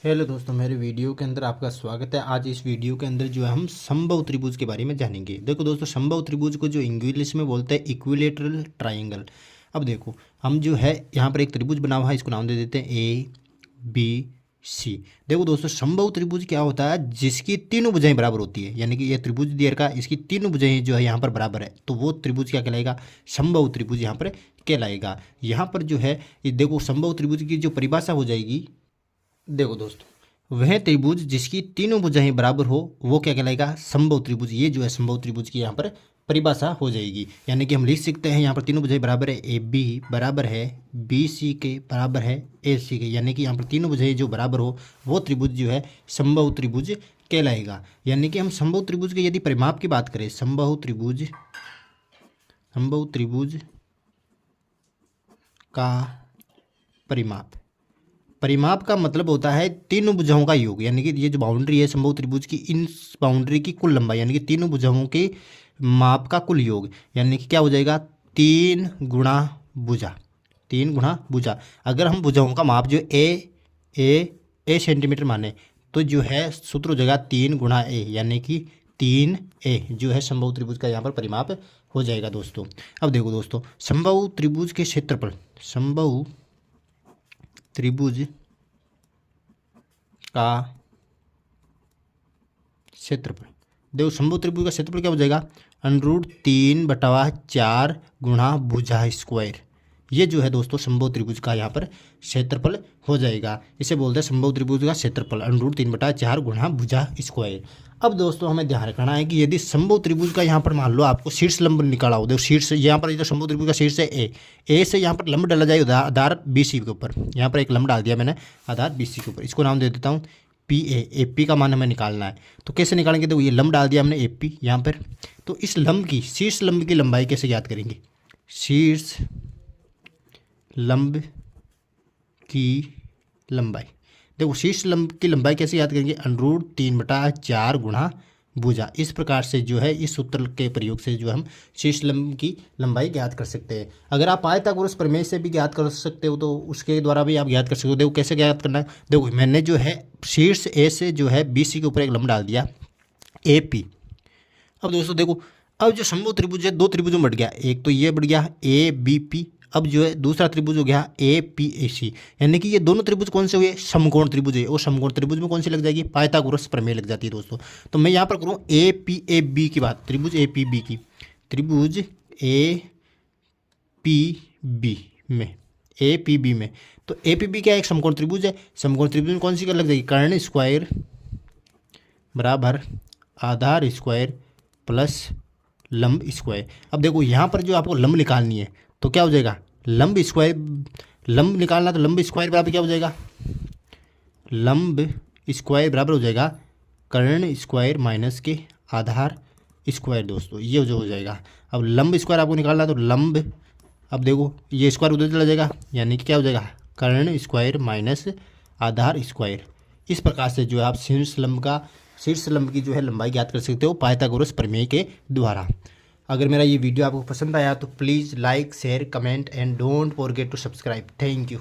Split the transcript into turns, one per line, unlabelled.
Hello दोस्तों, मेरे video के अंदर आपका स्वागत है। आज इस वीडियो के अंदर जो है हम समबाहु त्रिभुज के बारे में जानेंगे। देखो दोस्तों, समबाहु त्रिभुज को जो इंग्लिश में बोलते हैं इक्विलेटरल ट्रायंगल। अब देखो, हम जो है यहाँ पर एक त्रिभुज बना हुआ है, इसको नाम दे देते हैं ए बी सी। देखो दोस्तों, समबाहु त्रिभुज क्या होता है? जिसकी तीनों भुजाएं बराबर होती है, यानी कि ये त्रिभुज दिया का इसकी तीनों भुजाएं जो है यहाँ पर बराबर है, तो वो त्रिभुज क्या कहलाएगा? समबाहु त्रिभुज यहाँ पर कहलाएगा। यहाँ पर जो है ये देखो, समबाहु त्रिभुज की जो परिभाषा हो जाएगी, देखो दोस्तों, वह त्रिभुज जिसकी तीनों भुजाएं बराबर हो वो क्या कहलाएगा? समबाहु त्रिभुज। ये जो है समबाहु त्रिभुज की यहाँ पर परिभाषा हो जाएगी। यानी कि हम लिख सकते हैं यहाँ पर तीनों भुजाएं बराबर है, ए बी बराबर है बी सी के बराबर है ए सी के, यानी कि यहाँ पर तीनों भुजाएं जो बराबर हो वो त्रिभुज जो है समबाहु त्रिभुज कहलाएगा। यानी कि हम समबाहु त्रिभुज के यदि परिमाप की बात करें, समबाहु त्रिभुज का परिमाप। परिमाप का मतलब होता है तीनों भुजाओं का योग, यानी कि ये जो बाउंड्री है समबाहु त्रिभुज की, इन बाउंड्री की कुल लंबाई, यानी कि तीनों भुजाओं के माप का कुल योग, यानी कि क्या हो जाएगा? 3 गुणा भुजा। 3 गुणा भुजा। अगर हम भुजाओं का माप जो ए सेंटीमीटर माने, तो जो है सूत्र हो जाएगा 3 गुणा ए, यानी कि 3a जो है समबाहु त्रिभुज का यहाँ पर परिमाप हो जाएगा दोस्तों। अब देखो दोस्तों, समबाहु त्रिभुज के क्षेत्रफल, समबाहु त्रिभुज का क्षेत्रफल, देखो समबाहु त्रिभुज का क्षेत्रफल क्या हो जाएगा? √3/4 गुणा भुजा स्क्वायर। ये जो है दोस्तों समबाहु त्रिभुज का यहाँ पर क्षेत्रफल हो जाएगा। इसे बोलते हैं समबाहु त्रिभुज का क्षेत्रफल, √3/4 गुणा भुजा स्क्वायर। अब दोस्तों हमें ध्यान रखना है कि यदि समबाहु त्रिभुज का यहाँ पर मान लो आपको शीर्ष लंब निकाला हो, देखो शीर्ष यहाँ पर, इधर समबाहु त्रिभुज का शीर्ष है ए से यहाँ पर लंब डाला जाए आधार बी सी के ऊपर। यहाँ पर एक लंब डाल दिया मैंने आधार बी सी के ऊपर, इसको नाम दे देता हूँ पी ए पी का मान हमें निकालना है। तो कैसे निकालेंगे? देखो ये लंब डाल दिया हमने ए पी यहाँ पर, तो इस लंब की, शीर्ष लंब की लंबाई कैसे ज्ञात करेंगे? शीर्ष लंब की लंबाई, देखो शीर्ष लंब की लंबाई कैसे याद करेंगे? √3/4 गुणा भुजा। इस प्रकार से जो है इस सूत्र के प्रयोग से जो हम शीर्ष लंब की लंबाई ज्ञात कर सकते हैं। अगर आप पाइथागोरस प्रमेय से भी ज्ञात कर सकते हो तो उसके द्वारा भी आप ज्ञात कर सकते हो। देखो कैसे ज्ञात करना है? देखो मैंने जो है शीर्ष ए से जो है बी सी के ऊपर एक लंब डाल दिया ए पी। अब दोस्तों देखो, अब जो समबाहु त्रिभुज है दो त्रिभुजों में बढ़ गया, एक तो ये बढ़ गया ए बी पी, अब जो है दूसरा त्रिभुज हो गया ए पी ए सी, यानी कि ये दोनों त्रिभुज कौन से हुए? समकोण त्रिभुज है। और समकोण त्रिभुज में कौन सी लग जाएगी? पाइथागोरस प्रमेय लग जाती है दोस्तों। तो मैं यहाँ पर करूँ ए पी ए बी की बात, त्रिभुज ए पी बी की, त्रिभुज ए पी बी में, ए पी बी में, तो ए पी बी क्या है? एक समकोण त्रिभुज है। समकोण त्रिभुज में कौन सी लग जाएगी? कर्ण स्क्वायर बराबर आधार स्क्वायर प्लस लंब स्क्वायर। अब देखो यहाँ पर जो आपको लंब निकालनी है तो क्या हो जाएगा? लंब स्क्वायर, लंब निकालना तो लंब स्क्वायर बराबर क्या हो जाएगा? लंब स्क्वायर बराबर हो जाएगा कर्ण स्क्वायर माइनस के आधार स्क्वायर दोस्तों, ये जो हो जाएगा। अब लंब स्क्वायर आपको निकालना तो लंब, अब देखो ये स्क्वायर उधर चला जाएगा, यानी कि क्या हो जाएगा? कर्ण स्क्वायर माइनस आधार स्क्वायर। इस प्रकार से जो है आप शीर्ष लंब की जो है लंबाई ज्ञात कर सकते हो पाइथागोरस प्रमेय के द्वारा। अगर मेरा ये वीडियो आपको पसंद आया तो please like share comment and don't forget to subscribe. Thank you.